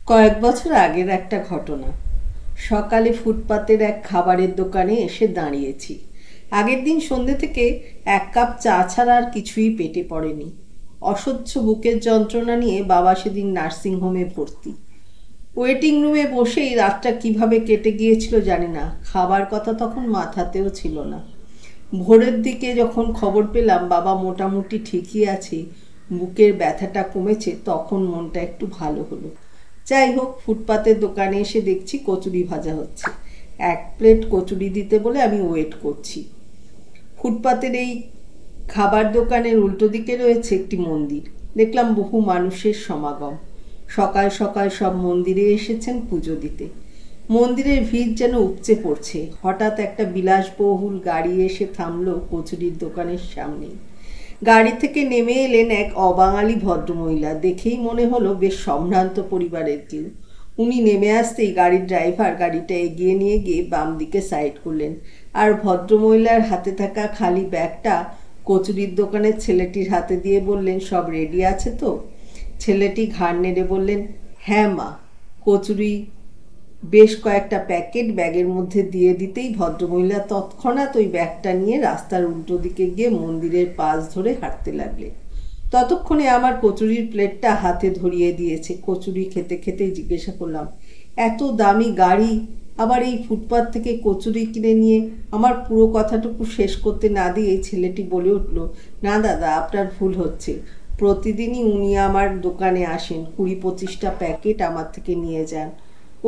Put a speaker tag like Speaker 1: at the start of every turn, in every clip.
Speaker 1: কয়েক বছর আগের একটা ঘটনা। সকালে ফুটপাতের এক খাবারের দোকানে এসে দাঁড়িয়েছি। আগের দিন সন্ধ্যে থেকে এক কাপ চা ছাড়া আর কিছুই পেটে পড়েনি। অসহ্য বুকের যন্ত্রণা নিয়ে বাবা সেদিন নার্সিংহোমে ভর্তি। ওয়েটিং রুমে বসেই রাতটা কিভাবে কেটে গিয়েছিল জানি না, খাবার কথা তখন মাথাতেও ছিল না। ভোরের দিকে যখন খবর পেলাম বাবা মোটামুটি ঠিকই আছে, বুকের ব্যথাটা কমেছে, তখন মনটা একটু ভালো হলো। যাই হোক, ফুটপাতের দোকানে এসে দেখছি কচুরি ভাজা হচ্ছে। এক প্লেট কচুরি দিতে বলে আমি ওয়েট করছি। ফুটপাতের এই খাবার দোকানের উল্টো দিকে রয়েছে একটি মন্দির। দেখলাম বহু মানুষের সমাগম। সকাল সকাল সব মন্দিরে এসেছেন পুজো দিতে। মন্দিরের ভিড় যেন উপচে পড়ছে। হঠাৎ একটা বিলাসবহুল গাড়ি এসে থামলো কচুরির দোকানের সামনেই। গাড়ি থেকে নেমে এলেন এক অবাঙালি ভদ্রমহিলা। দেখেই মনে হলো বেশ সম্ভ্রান্ত পরিবারের কেউ। উনি নেমে আসতেই গাড়ির ড্রাইভার গাড়িটা এগিয়ে নিয়ে গিয়ে বাম দিকে সাইড করলেন, আর ভদ্রমহিলার হাতে থাকা খালি ব্যাগটা কচুরির দোকানের ছেলেটির হাতে দিয়ে বললেন, সব রেডি আছে তো? ছেলেটি ঘাড় নেড়ে বললেন, হ্যাঁ মা। কচুরি বেশ কয়েকটা প্যাকেট ব্যাগের মধ্যে দিয়ে দিতেই ভদ্রমহিলা তৎক্ষণাৎ ওই ব্যাগটা নিয়ে রাস্তার উল্টো দিকে গিয়ে মন্দিরের পাশ ধরে হাঁটতে লাগলেন। ততক্ষণে আমার কচুরির প্লেটটা হাতে ধরিয়ে দিয়েছে। কচুরি খেতে খেতেই জিজ্ঞাসা করলাম, এত দামি গাড়ি, আবার এই ফুটপাত থেকে কচুরি কিনে নিয়ে? আমার পুরো কথাটুকু শেষ করতে না দিয়ে ছেলেটি বলে উঠল, না দাদা, আপনার ভুল হচ্ছে। প্রতিদিনই উনি আমার দোকানে আসেন, 20-25টা প্যাকেট আমার থেকে নিয়ে যান।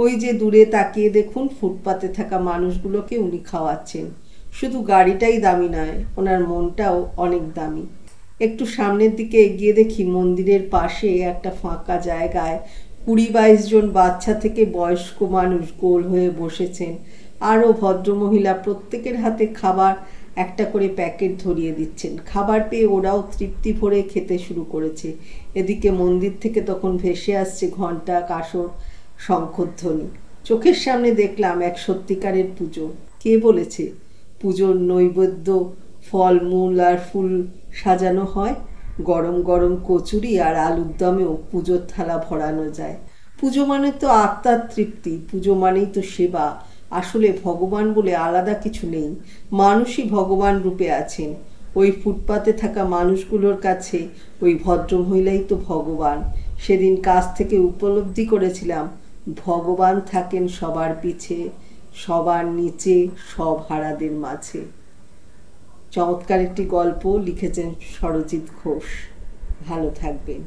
Speaker 1: ওই যে দূরে তাকিয়ে দেখুন, ফুটপাতে থাকা মানুষগুলোকে উনি খাওয়াচ্ছেন। শুধু গাড়িটাই দামি নয়, ওনার মনটাও অনেক দামি। একটু সামনের দিকে এগিয়ে দেখি মন্দিরের পাশে একটা ফাঁকা জায়গায় 20-22 জন বাচ্চা থেকে বয়স্ক মানুষ গোল হয়ে বসেছেন। আরও ভদ্রমহিলা প্রত্যেকের হাতে খাবার একটা করে প্যাকেট ধরিয়ে দিচ্ছেন। খাবার পেয়ে ওরাও তৃপ্তি ভরে খেতে শুরু করেছে। এদিকে মন্দির থেকে তখন ভেসে আসছে ঘণ্টা, কাসর, শঙ্খধ্বনি। চোখের সামনে দেখলাম এক সত্যিকারের পুজো। কে বলেছে পুজোর নৈবেদ্য ফলমূল আর ফুল সাজানো হয়? গরম গরম কচুরি আর আলুর দমেও পুজোর থালা ভরানো যায়। পুজো মানে তো আত্মার তৃপ্তি, পুজো মানেই তো সেবা। আসলে ভগবান বলে আলাদা কিছু নেই, মানুষই ভগবান রূপে আছেন। ওই ফুটপাতে থাকা মানুষগুলোর কাছে ওই ভদ্রমহিলাই তো ভগবান। সেদিন কাছ থেকে উপলব্ধি করেছিলাম, ভগবান থাকেন সবার পিছে, সবার নিচে, সব হারাদের মাঝে। চমৎকার একটি গল্প লিখেছেন সরজিৎ ঘোষ। ভালো থাকবেন।